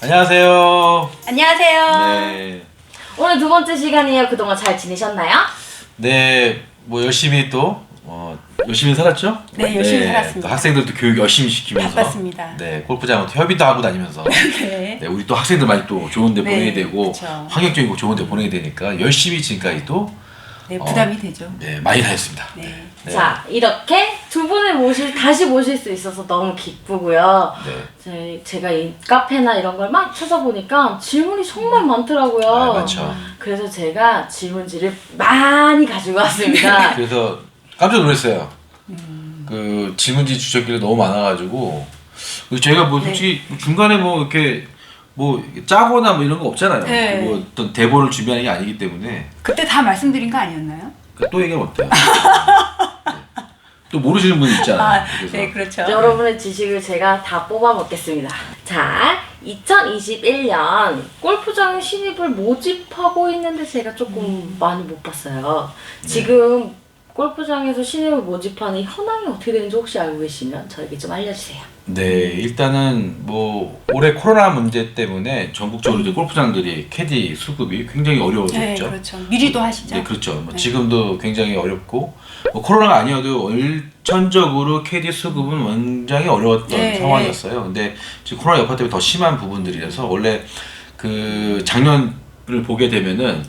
안녕하세요. 안녕하세요. 네. 오늘 두 번째 시간이에요. 그동안 잘 지내셨나요? 네, 뭐 열심히 또 열심히 살았죠? 네, 열심히 살았습니다. 또 학생들도 교육 열심히 시키면서 바빴습니다. 네, 골프장은 또 협의도 하고 다니면서 네. 네, 우리 또 학생들 많이 또 좋은데 네, 보내야 되고 그쵸. 환경적이고 좋은데 보내야 되니까 열심히 지금까지 또 네, 부담이 되죠. 네, 많이 다녔습니다. 네. 네. 자, 이렇게 두 분을 다시 모실 수 있어서 너무 기쁘고요. 네. 제가 이 카페나 이런 걸 막 찾아보니까 질문이 정말 많더라고요. 아, 맞죠. 그래서 제가 질문지를 많이 가지고 왔습니다. 그래서 깜짝 놀랐어요. 그 질문지 주셨길래 너무 많아가지고 저희가 뭐 솔직히 중간에 뭐 이렇게 뭐 짜거나 뭐 이런 거 없잖아요. 네. 뭐 어떤 대본을 준비하는 게 아니기 때문에 그때 다 말씀드린 거 아니었나요? 또 얘기하면 어때요? 네. 또 모르시는 분 있잖아요. 그래서 네, 그렇죠. 여러분의 지식을 제가 다 뽑아 먹겠습니다. 자, 2021년 골프장 신입을 모집하고 있는데 제가 조금 많이 못 봤어요. 지금 골프장에서 신입을 모집하는 현황이 어떻게 되는지 혹시 알고 계시면 저에게 좀 알려주세요. 네, 일단은 뭐 올해 코로나 문제 때문에 전국적으로 이제 골프장들이 캐디 수급이 굉장히 어려워졌죠. 네, 그렇죠. 미리도 하시죠. 네, 그렇죠. 뭐 네. 지금도 굉장히 어렵고 뭐 코로나가 아니어도 일천적으로 캐디 수급은 굉장히 어려웠던 네. 상황이었어요. 근데 지금 코로나 여파 때문에 더 심한 부분들이라서 원래 그 작년을 보게 되면은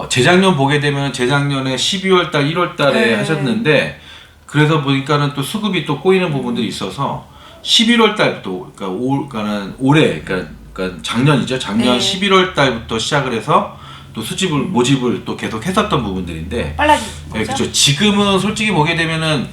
재작년 보게 되면 재작년에 12월 달, 1월 달에 네. 하셨는데 그래서 보니까는 또 수급이 또 꼬이는 부분들이 있어서 11월 달부터 그러니까는 올해 그러니까 작년이죠. 작년 네. 11월 달부터 시작을 해서 또 모집을 또 계속 했었던 부분들인데 빨라진 네, 거죠? 그렇죠. 지금은 솔직히 보게 되면은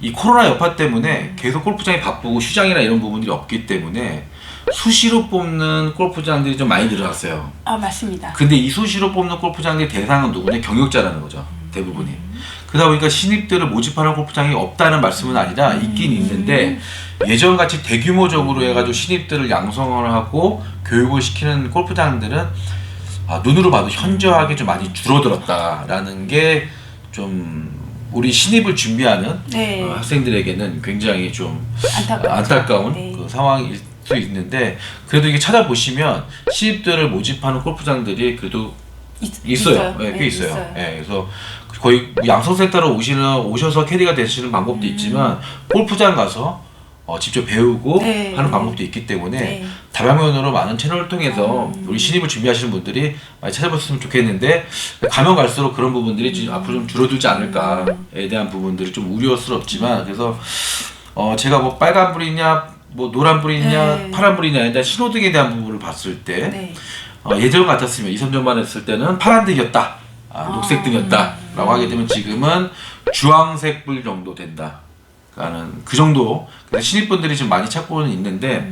이 코로나 여파 때문에 계속 골프장이 바쁘고 휴장이나 이런 부분들이 없기 때문에 수시로 뽑는 골프장들이 좀 많이 늘어났어요. 아, 맞습니다. 근데 이 수시로 뽑는 골프장의 대상은 누구냐? 경력자라는 거죠. 대부분이. 그러다 보니까 신입들을 모집하는 골프장이 없다는 말씀은 아니라 있긴 있는데 예전같이 대규모적으로 해가지고 신입들을 양성을 하고 교육을 시키는 골프장들은 눈으로 봐도 현저하게 좀 많이 줄어들었다라는 게 좀 우리 신입을 준비하는 네. 학생들에게는 굉장히 좀 안타까운 네. 그 상황일 수 있는데 그래도 이게 찾아보시면 신입들을 모집하는 골프장들이 그래도 있어요. 네, 꽤 네, 있어요. 네, 그래서 거의 양성센터로 오셔서 캐디가 되시는 방법도 있지만 골프장 가서 직접 배우고 네. 하는 방법도 있기 때문에 네. 다방면으로 많은 채널을 통해서 우리 신입을 준비하시는 분들이 많이 찾아봤으면 좋겠는데 가면 갈수록 그런 부분들이 앞으로 좀 줄어들지 않을까에 대한 부분들이 좀 우려스럽지만 그래서 제가 뭐 빨간불이냐 뭐 노란불이냐 네. 파란불이냐에 대한 신호등에 대한 부분을 봤을 때 네. 예전 같았으면 2, 3년만 했을 때는 파란등이었다, 녹색등이었다 라고 하게 되면 지금은 주황색 불 정도 된다 라는 그 정도. 그래서 신입분들이 좀 많이 찾고는 있는데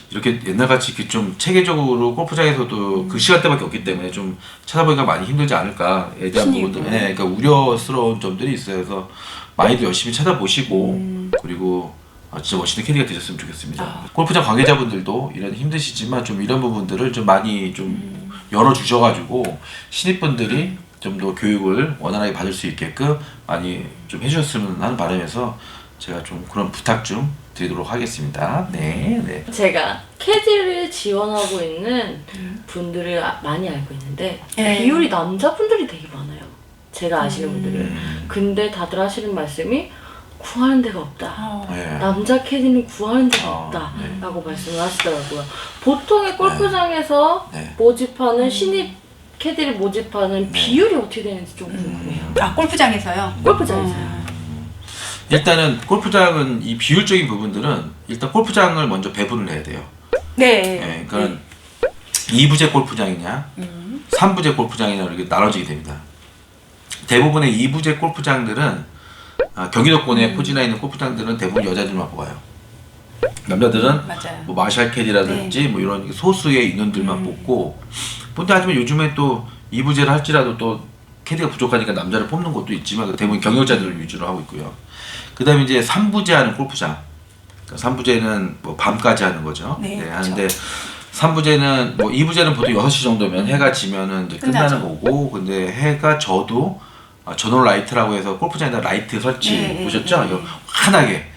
이렇게 옛날같이 이렇게 좀 체계적으로 골프장에서도 그 시간대밖에 없기 때문에 좀 찾아보기가 많이 힘들지 않을까에 대한 부분들, 네, 그러니까 우려스러운 점들이 있어요. 그래서 많이들 열심히 찾아보시고 그리고 진짜 멋있는 캐디가 되셨으면 좋겠습니다. 골프장 관계자분들도 이런 힘드시지만 좀 이런 부분들을 좀 많이 좀 열어주셔가지고 신입분들이 좀 더 교육을 원활하게 받을 수 있게끔 많이 좀 해주셨으면 하는 바람에서 제가 좀 그런 부탁 좀 드리도록 하겠습니다. 네, 네. 제가 캐디를 지원하고 있는 분들을 많이 알고 있는데 네. 비율이 남자분들이 되게 많아요. 제가 아시는 분들은. 근데 다들 하시는 말씀이 구하는 데가 없다. 네. 남자 캐디는 구하는 데가 없다. 네. 라고 말씀을 하시더라고요. 보통의 골프장에서 네. 모집하는 신입 캐디를 모집하는 비율이 어떻게 되는지 좀 궁금해요. 아, 골프장에서요? 골프장에서요. 일단은 골프장은 이 비율적인 부분들은 일단 골프장을 먼저 배분을 해야 돼요. 네. 네, 그러니까 2부제 골프장이냐 3부제 골프장이냐 이렇게 나눠지게 됩니다. 대부분의 2부제 골프장들은 경기도권에 포진해 있는 골프장들은 대부분 여자들만 뽑아요. 남자들은 맞아요. 뭐 마샬 캐디라든지 뭐 이런 소수의 인원들만 뽑고 근데 하지만 요즘에 또 2부제를 할지라도 또 캐디가 부족하니까 남자를 뽑는 곳도 있지만 대부분 경력자들을 위주로 하고 있고요. 그 다음에 이제 3부제 하는 골프장. 그러니까 3부제는 뭐 밤까지 하는 거죠. 네, 그렇죠. 하는데 3부제는 뭐 2부제는 보통 6시 정도면 해가 지면은 이제 끝나는 끝나죠. 거고 근데 해가 져도 전원 라이트라고 해서 골프장에다 라이트 설치 네, 보셨죠? 네, 이거 환하게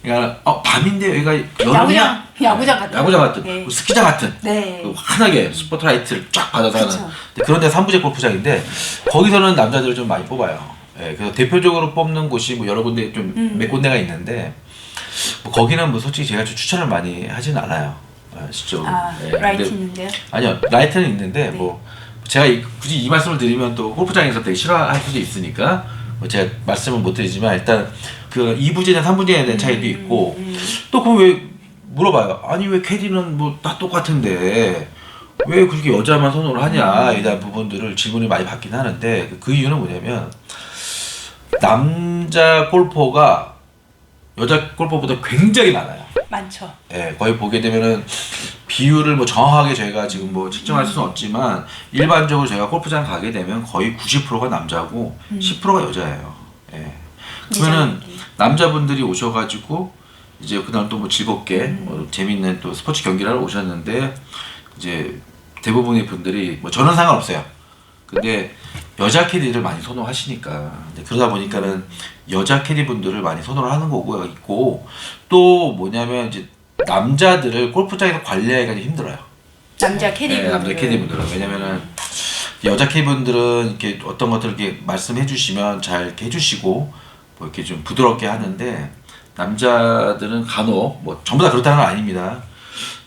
그러니까 밤인데 여기가 여름이야? 야구장 같은. 야구장 같은, 네. 스키장 같은. 네. 환하게 스포트라이트를 쫙 받아서 하는. 그쵸. 그런 데 3부제 골프장인데 거기서는 남자들을 좀 많이 뽑아요. 예, 그래서 대표적으로 뽑는 곳이 뭐 여러 군데 좀 몇 군데가 있는데 뭐 거기는 뭐 솔직히 제가 좀 추천을 많이 하진 않아요. 실제로. 라이트 근데 있는데요? 아니요, 라이트는 있는데 뭐 제가 굳이 이 말씀을 드리면 또 골프장에서 되게 싫어할 수도 있으니까 뭐 제가 말씀을 못 드리지만 일단 그 2부제나 3부제에 대한 차이도 있고 또 그럼 왜 물어봐요. 아니 왜 캐디는 뭐 다 똑같은데 왜 그렇게 여자만 선호를 하냐 에 대한 부분들을 질문을 많이 받긴 하는데 그 이유는 뭐냐면 남자 골퍼가 여자 골퍼보다 굉장히 많아요. 많죠. 예, 거의 보게 되면은 비율을 뭐 정확하게 저희가 지금 뭐 측정할 수는 없지만 일반적으로 저희가 골프장 가게 되면 거의 90%가 남자고 10%가 여자예요. 예. 그러면은 남자분들이 오셔가지고 이제 그날 또 뭐 즐겁게 뭐 재밌는 또 스포츠 경기를 하러 오셨는데 이제 대부분의 분들이 뭐 저는 상관없어요. 근데 여자 캐디를 많이 선호하시니까 그러다 보니까는 여자 캐디 분들을 많이 선호를 하는 거고 있고 또 뭐냐면 이제 남자들을 골프장에서 관리하기가 좀 힘들어요. 남자 캐디분. 네, 남자 캐디 분들은 왜냐면은 여자 캐디 분들은 이렇게 어떤 것들을 이렇게 말씀해 주시면 잘 이렇게 해주시고 뭐 이렇게 좀 부드럽게 하는데 남자들은 간혹 뭐 전부 다 그렇다는 건 아닙니다.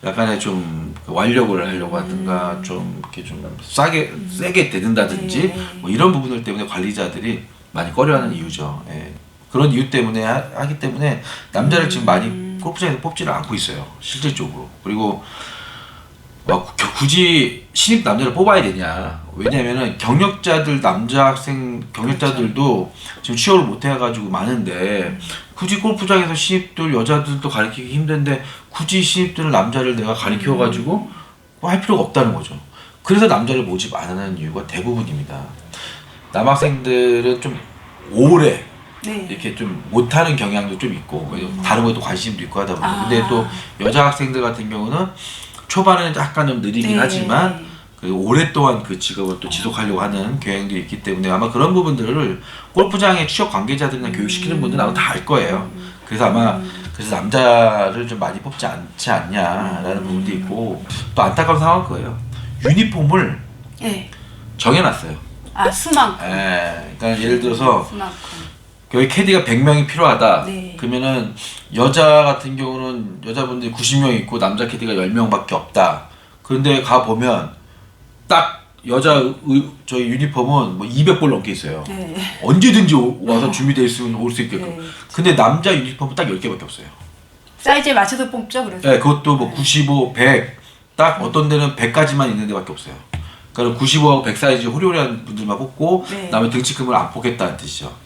약간의 좀 완력을 하려고 하든가 좀 이렇게 좀 세게 대든다든지 뭐 이런 부분들 때문에 관리자들이 많이 꺼려하는 이유죠. 예. 그런 이유 때문에 하기 때문에 남자를 지금 많이 골프장에서 뽑지를 않고 있어요. 실질적으로. 그리고 굳이 신입 남자를 뽑아야 되냐? 왜냐면은 경력자들 남자 학생 경력자들도 지금 취업을 못 해가지고 많은데 굳이 골프장에서 신입들 여자들도 가르치기 힘든데 굳이 신입들 남자를 내가 가르쳐가지고 할 필요가 없다는 거죠. 그래서 남자를 모집 안 하는 이유가 대부분입니다. 남학생들은 좀 오래 이렇게 좀 못하는 경향도 좀 있고 다른 거에도 관심도 있고 하다 보니까 근데 또 여자 학생들 같은 경우는 초반에는 약간 좀 느리긴 하지만 오랫동안 그 직업을 또 지속하려고 하는 경향도 있기 때문에 아마 그런 부분들을 골프장의 취업 관계자들이나 교육시키는 분들은 아마 다 알 거예요. 그래서 아마 그래서 남자를 좀 많이 뽑지 않지 않냐라는 부분도 있고 또 안타까운 상황일 거예요. 유니폼을 정해놨어요. 수만큼. 그러니까 예를 들어서 수만큼. 여기 캐디가 100명이 필요하다. 네. 그러면은 여자 같은 경우는 여자분들이 90명 있고 남자 캐디가 10명밖에 없다. 그런데 가 보면 딱 여자 저희 유니폼은 뭐 200벌 넘게 있어요. 언제든지 와서 준비되어 있으면 올 수 있게끔. 근데 남자 유니폼은 딱 10개밖에 없어요. 사이즈에 맞춰서 뽑죠, 그래서. 네, 그것도 뭐 95, 100, 딱 어떤 데는 100까지만 있는 데밖에 없어요. 그러니까 95하고 100 사이즈 호리호리한 분들만 뽑고 남의 등치금을 안 뽑겠다는 뜻이죠.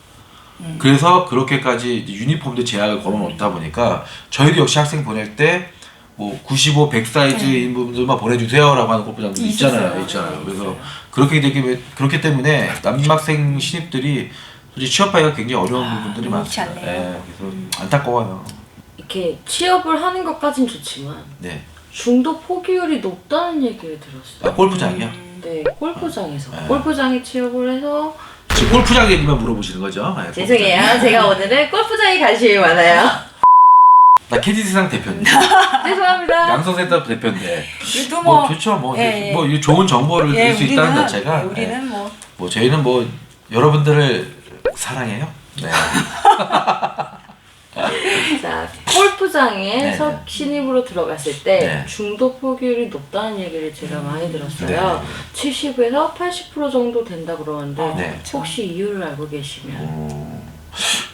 그래서 그렇게까지 유니폼도 제약을 걸어놓다 보니까 저희도 역시 학생 보낼 때 뭐 95, 100 사이즈인 분들만 보내주세요라고 하는 골프장도 있잖아요. 그래서 그렇기 때문에 남학생 신입들이 솔직히 취업하기가 굉장히 어려운 부분들이 많습니다. 그래서 안타까워요. 이렇게 취업을 하는 것까진 좋지만 중도 포기율이 높다는 얘기를 들었어요. 골프장이요? 네, 골프장에서. 골프장에 취업을 해서 지금 골프장 얘기만 물어보시는 거죠? 죄송해요. 제가 오늘은 골프장에 관심이 많아요. 나 캐디 세상 대표인데. 죄송합니다. 양성센터 대표인데. 그래도 뭐 좋죠. 뭐 이 좋은 정보를 드릴 수 있다는 자체가. 우리는 뭐 저희는 뭐 여러분들을 사랑해요. 네. 자, 골프장에서 신입으로 들어갔을 때 중도 포기율이 높다는 얘기를 제가 많이 들었어요. 70에서 80% 정도 된다 그러는데 혹시 이유를 알고 계시면?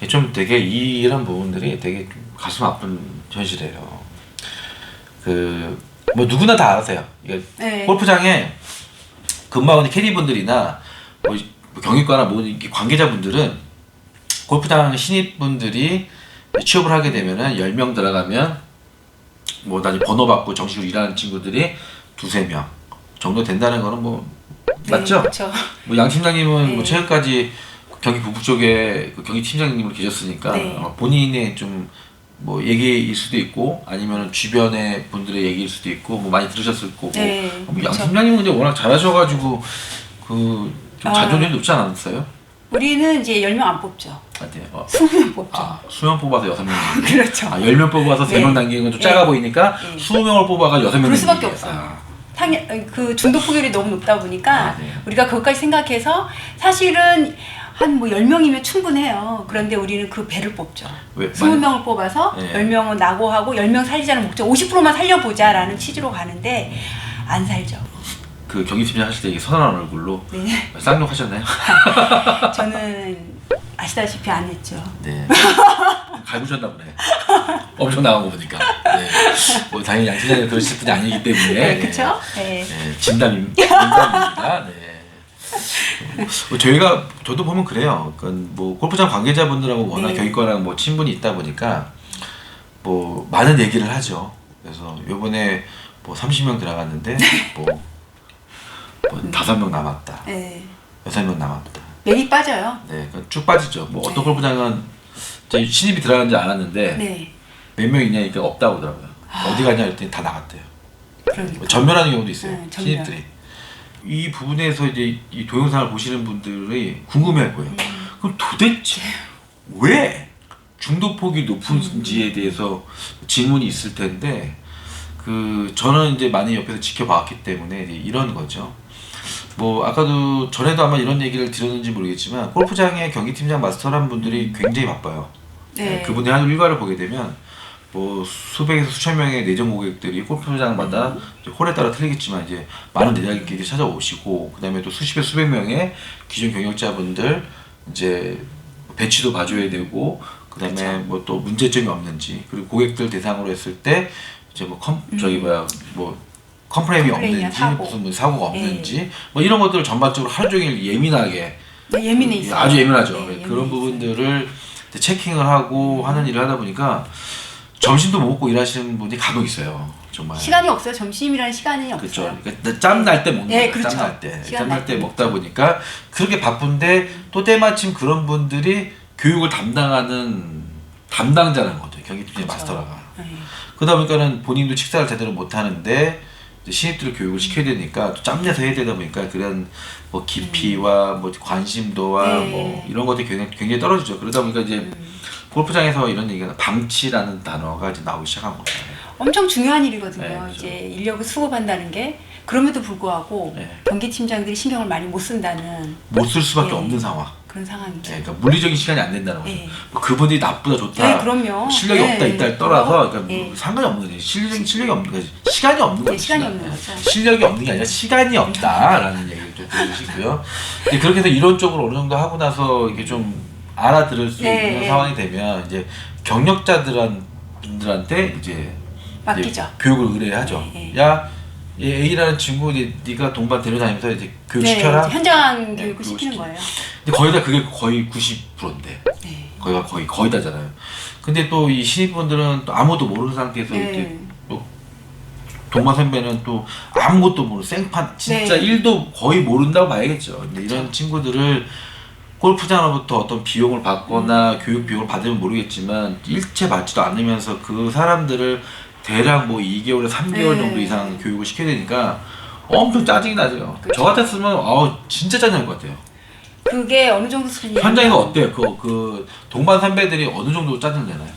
좀 되게 이런 부분들이 되게 좀 가슴 아픈 현실이에요. 뭐 누구나 다 아세요. 골프장에 근무하는 캐디분들이나 뭐 경위과나 뭐 관계자분들은 골프장 신입분들이 취업을 하게 되면은 10명 들어가면 뭐 나중에 번호 받고 정식으로 일하는 친구들이 2-3명 정도 된다는 거는 뭐 맞죠? 그렇죠. 뭐 양 팀장님은 뭐 최근까지 경기 북부 쪽에 경기 팀장님으로 계셨으니까 본인의 좀 뭐 얘기일 수도 있고 아니면 주변의 분들의 얘기일 수도 있고 뭐 많이 들으셨을 거고 양 팀장님은 근데 워낙 잘하셔가지고 좀 자존심이 높지 않았어요? 우리는 이제 10명 안 뽑죠. 어때요? 20명 뽑죠. 아, 수명 뽑아서 6명. 그렇죠. 10명 뽑아서 3명 네. 남기는 건 좀 작아 네. 보이니까 네. 20명을 뽑아가 6명 그럴 수밖에 남기게. 없어요. 그 중도 포기율이 너무 높다 보니까 아, 네. 우리가 그것까지 생각해서 사실은 한 뭐 10명이면 충분해요. 그런데 우리는 그 배를 뽑죠. 왜? 20명을 뽑아서 네. 10명은 낙오하고 10명 살리자는 목적 50%만 살려보자라는 취지로 가는데 안 살죠. 그 경기팀장 하실 때 이게 선언한 얼굴로 네. 쌍욕하셨나요? 저는 아시다시피 안 했죠. 네. 갈구셨나 보네. 엄청 나간 거 보니까. 네. 뭐 당연히 양 팀장님 그러실 분이 아니기 때문에. 네, 그렇죠? 네. 네, 진담입니다. 네. 뭐 저도 보면 그래요. 그러니까 뭐 골프장 관계자분들하고 워낙 네. 경기권이랑 뭐 친분이 있다 보니까 뭐 많은 얘기를 하죠. 그래서 요번에 뭐 30명 들어갔는데 뭐 5명 남았다. 네. 6명 남았다. 맥이 빠져요. 네, 그쭉 빠지죠. 뭐 어떤 골프장은 저희 신입이 들어가는지 알았는데 네. 몇 명 있냐니까 없다고 하더라고요. 어디 가냐 했더니 다 나갔대요. 그러니까. 전멸하는 경우도 있어요. 네, 전멸. 신입들이. 이 부분에서 이제 이 동영상을 보시는 분들이 궁금해할 거예요. 그럼 도대체 왜 중도 폭이 높은지에 대해서 질문이 있을 텐데 저는 이제 많이 옆에서 지켜봤기 때문에 이제 이런 거죠. 뭐 아까도 전에도 아마 이런 얘기를 드렸는지 모르겠지만 골프장의 경기팀장 마스터라는 분들이 굉장히 바빠요. 네. 그분의 한 일과를 보게 되면 뭐 수백에서 수천 명의 내정 고객들이 골프장마다 이제 홀에 따라 틀리겠지만 이제 많은 내장객들이 찾아오시고 그다음에 또 수십에 수백 명의 기존 경력자분들 이제 배치도 봐줘야 되고 그다음에 그쵸. 뭐 또 문제점이 없는지 그리고 고객들 대상으로 했을 때 이제 뭐 컴플레인이 컴플레인이야, 없는지 사고. 무슨 뭐 사고가 없는지 뭐 이런 것들을 전반적으로 하루 종일 예민하게 네, 예민해 있어요. 아주 예민하죠. 네, 그런 예민해 부분들을 이제 체킹을 하고 하는 일을 하다 보니까 점심도 못 먹고 일하시는 분이 간혹 있어요. 정말. 시간이 없어요. 점심이라는 시간이 그렇죠. 없어요. 그러니까 짬 날 때 먹는 네, 거예요. 그렇죠. 짬 날 때. 시간 짬 날 날 때 때. 먹다 보니까 그렇게 바쁜데 또 때마침 그런 분들이 교육을 담당하는 담당자라는 거죠. 경기팀장 그렇죠. 마스터라가. 네. 그러다 보니까는 본인도 식사를 제대로 못 하는데 이제 신입들을 교육을 시켜야 되니까 또 짬내서 해야 되다 보니까 그런 뭐 깊이와 뭐 관심도와 네. 뭐 이런 것들이 굉장히 떨어지죠. 그러다 보니까 이제 골프장에서 이런 얘기가 방치라는 단어가 이제 나오기 시작한 거죠. 엄청 중요한 일이거든요. 네, 그렇죠. 이제 인력을 수급한다는 게 그럼에도 불구하고 네. 경기팀장들이 신경을 많이 못 쓴다는 못 쓸 수밖에 네. 없는 상황. 그런 상황이죠. 네, 그러니까 물리적인 시간이 안 된다는 거죠. 네. 뭐 그분이 나쁘다 좋다. 네, 그럼요. 실력이 네, 없다 네. 있다를 떠나서 그러니까 네. 뭐 상관이 없는 거지. 실력이 없는 거지. 시간이 없는 거지. 시간이 없는 거죠. 실력이 없는 게 아니라 시간이 없다라는 얘기를 좀 들으시고요. 근데 그렇게 해서 이론적으로 어느 정도 하고 나서 이게 좀 알아들을 수 네, 있는 네. 상황이 되면 이제 경력자들한테 이제 맡기죠. 교육을 의뢰하죠. 네, 네. 야, 얘 A라는 친구 네가 동반 데려다니면서 이제 교육 네, 시켜라. 이제 현장 네, 교육을 교육을 시키는 시키죠. 거예요. 근데 거의 다 그게 거의 90%인데. 네. 거의 다잖아요. 근데 또 이 신입분들은 또 아무도 모르는 상태에서 이렇게 네. 또 동마 선배는 또 아무것도 모르는 생판 진짜 네. 1도 거의 모른다고 봐야겠죠. 근데 이런 친구들을 골프장으로부터 어떤 비용을 받거나 교육 비용을 받으면 모르겠지만 일체 받지도 않으면서 그 사람들을 대략 뭐 2개월에 3개월 네. 정도 이상 교육을 시켜야 되니까 엄청 짜증이 나죠. 그쵸. 저 같았으면 진짜 짜증날 것 같아요. 그게 어느 정도 수준이냐면 현장에서 어때요? 그 동반 선배들이 어느 정도 짜증 내나요?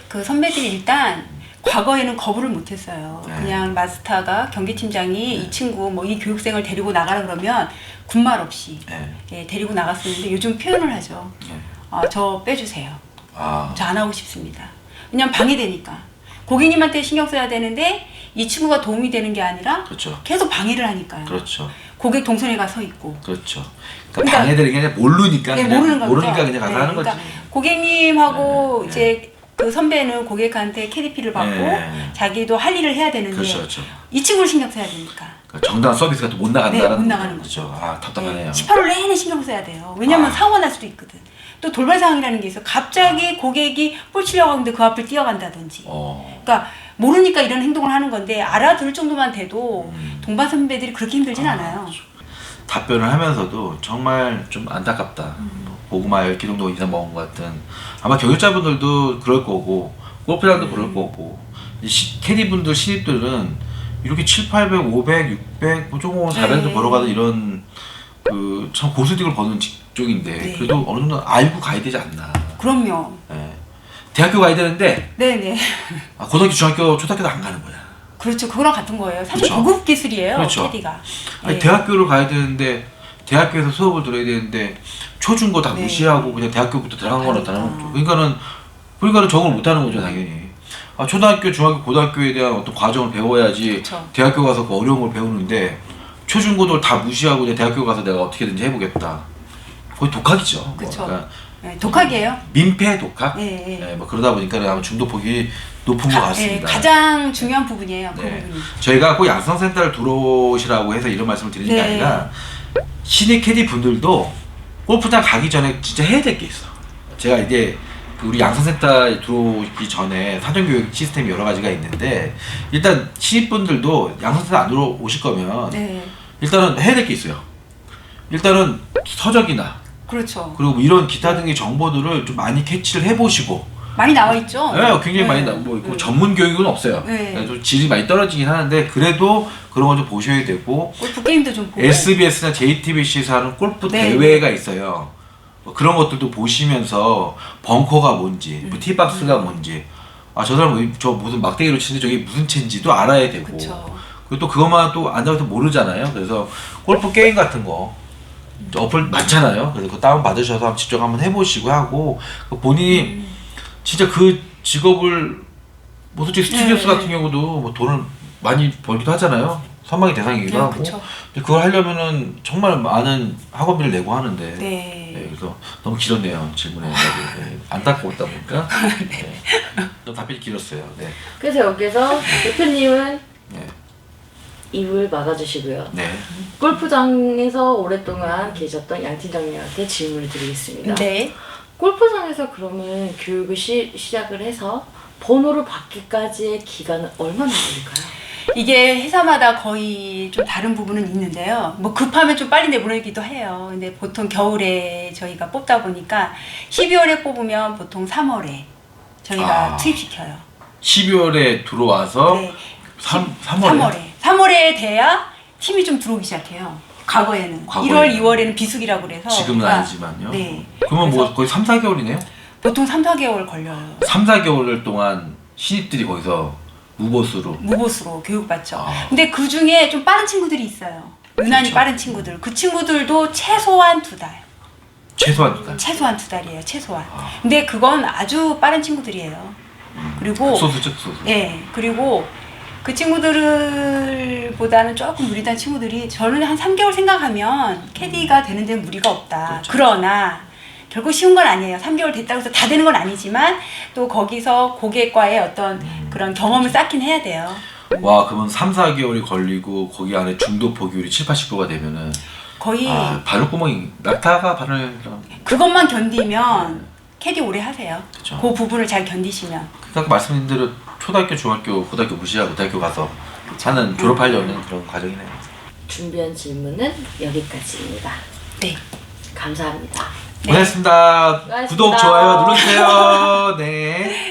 그 선배들이 일단 과거에는 거부를 못했어요. 네. 그냥 마스터가 경기팀장이 이 친구 뭐 이 교육생을 데리고 나가라 그러면 군말 없이 네. 예, 데리고 나갔었는데 요즘 표현을 하죠. 네. 저 빼주세요. 아, 저 안 하고 싶습니다. 왜냐면 방해되니까. 고객님한테 신경 써야 되는데 이 친구가 도움이 되는 게 아니라 그렇죠. 계속 방해를 하니까요. 그렇죠. 고객 동선에 가 서 있고. 그렇죠. 그러니까 그러니까- 방해되는 게 아니라 모르니까 네, 그냥 모르는 거죠. 모르니까 그냥 가서 네, 하는 거지. 그러니까 고객님하고 네, 이제 그 선배는 고객한테 KDP를 받고 네. 자기도 할 일을 해야 되는데 그렇죠, 그렇죠. 이 친구를 신경 써야 되니까. 그러니까 정당한 서비스가 또 못 나간다는 네, 못 나가는 거죠. 아, 답답하네요. 18월 내내 신경 써야 돼요. 왜냐면 아. 사고가 날 수도 있거든. 또 돌발 상황이라는 게 있어. 갑자기 고객이 볼 치려고 하는데 그 앞을 뛰어간다든지. 그러니까 모르니까 이런 행동을 하는 건데 알아들을 정도만 돼도 동반 선배들이 그렇게 힘들진 않아요. 그렇죠. 답변을 하면서도 정말 좀 안타깝다. 고구마 10개 정도 이상 먹은 것 같은. 아마 경영자분들도 그럴 거고 골프장도 그럴 거고 캐디분들 신입들은 이렇게 7, 800, 500, 600, 뭐 조금 400도 네. 벌어가는 이런 그 참 고수익을 버는 쪽인데 네. 그래도 어느 정도 알고 가야 되지 않나. 그럼요. 예. 대학교 가야 되는데 네네. 고등학교, 중학교, 초등학교도 안 가는 거야. 그렇죠. 그거랑 같은 거예요. 사실 그렇죠. 고급 기술이에요. 그렇죠. 캐디가. 아니, 네. 대학교를 가야 되는데 대학교에서 수업을 들어야 되는데 초중고 다 네. 무시하고 그냥 대학교부터 들어간 거나 그러니까. 다른 거죠. 그러니까는 적응을 못 하는 거죠, 당연히. 초등학교, 중학교, 고등학교에 대한 어떤 과정을 배워야지 그렇죠. 대학교 가서 그 어려운 걸 배우는데 초중고들 다 무시하고 이제 대학교 가서 내가 어떻게든지 해보겠다. 거의 독학이죠. 그쵸. 그러니까 네, 독학이에요. 민폐 독학? 네, 네. 뭐 그러다 보니까 아마 중독폭이 높은 것 같습니다. 가장 중요한 부분이에요. 그 네. 부분이. 저희가 꼭 양성센터를 들어오시라고 해서 이런 말씀을 드리는 게 네. 아니라 신입 캐디 분들도 골프장 가기 전에 진짜 해야 될 게 있어. 제가 이제 그 우리 양성센터에 들어오기 전에 사전교육 시스템이 여러 가지가 있는데 일단 신입분들도 양성센터 안 들어오실 거면 네. 일단은 해야 될 게 있어요. 일단은 서적이나 그렇죠. 그리고 뭐 이런 기타 등의 정보들을 좀 많이 캐치를 해보시고 많이 나와 있죠. 네, 굉장히 많이 나오고 있고 전문 교육은 없어요. 네. 좀 질이 많이 떨어지긴 하는데 그래도 그런 거 좀 보셔야 되고 골프 게임도 좀 보고. SBS나 JTBC에서 하는 골프 네. 대회가 있어요. 뭐 그런 것들도 보시면서 벙커가 뭔지, 뭐 티박스가 뭔지, 저 사람 저 무슨 막대기로 치는데 저게 무슨 채인지도 알아야 되고. 그쵸. 그리고 또 그것만 또 안 잡아도 모르잖아요. 그래서 골프 게임 같은 거 어플 많잖아요. 그래서 그거 다운 받으셔서 한번 직접 한번 해보시고 하고 본인이 진짜 그 직업을 뭐 솔직히 스튜디오스 네. 같은 경우도 뭐 돈을 많이 벌기도 하잖아요. 선망의 대상이기도 네, 하고. 그쵸. 근데 그걸 하려면은 정말 많은 학원비를 내고 하는데. 네. 네, 그래서 너무 길었네요 질문에. 네, 안타까웠다 보니까. 네. 좀 답변이 길었어요. 네. 그래서 여기서 대표님은 네. 입을 막아주시고요. 네. 골프장에서 오랫동안 계셨던 양 팀장님한테 질문을 드리겠습니다. 네. 골프장에서 그러면 교육을 시작을 해서 번호를 받기까지의 기간은 얼마나 걸릴까요? 이게 회사마다 거의 좀 다른 부분은 있는데요. 뭐 급하면 좀 빨리 내보내기도 해요. 근데 보통 겨울에 저희가 뽑다 보니까 12월에 뽑으면 보통 3월에 저희가 투입시켜요. 12월에 들어와서 네. 3월에. 3월에 돼야 팀이 좀 들어오기 시작해요. 과거에는. 과거에는. 1월, 2월에는 비수기라고 그래서. 지금은 그러니까 아니지만요. 네. 그러면 뭐 그래서 거의 3, 4개월이네요? 보통 3, 4개월 걸려요. 3, 4개월 동안 신입들이 거기서 무보수로. 무보수로 교육받죠. 아. 근데 그 중에 좀 빠른 친구들이 있어요. 유난히 그렇죠. 빠른 친구들. 그 친구들도 최소한 2달. 최소한 두 달. 최소한 2달이에요. 최소한. 아. 근데 그건 아주 빠른 친구들이에요. 그리고 소수죠, 소수. 예. 그리고 그 친구들보다는 조금 무리단 친구들이 저는 한 3개월 생각하면 캐디가 되는 데는 무리가 없다. 그렇죠. 그러나 결국 쉬운 건 아니에요. 3개월 됐다고 해서 다 되는 건 아니지만 또 거기서 고객과의 어떤 그런 경험을 쌓긴 해야 돼요. 와, 그러면 3, 4개월이 걸리고 거기 안에 중도 보기율이 7, 80%가 되면은 거의 바늘구멍이 낙타가 바늘 그것만 견디면 캐디 오래 하세요. 그쵸. 그 부분을 잘 견디시면. 아까 말씀드린 대로 초등학교, 중학교, 고등학교 무시하고 대학교 가서 하는 졸업하려는 그런 과정이네요. 준비한 질문은 여기까지입니다. 네. 감사합니다. 고생했습니다. 수고하셨습니다. 구독, 좋아요 눌러주세요. 네.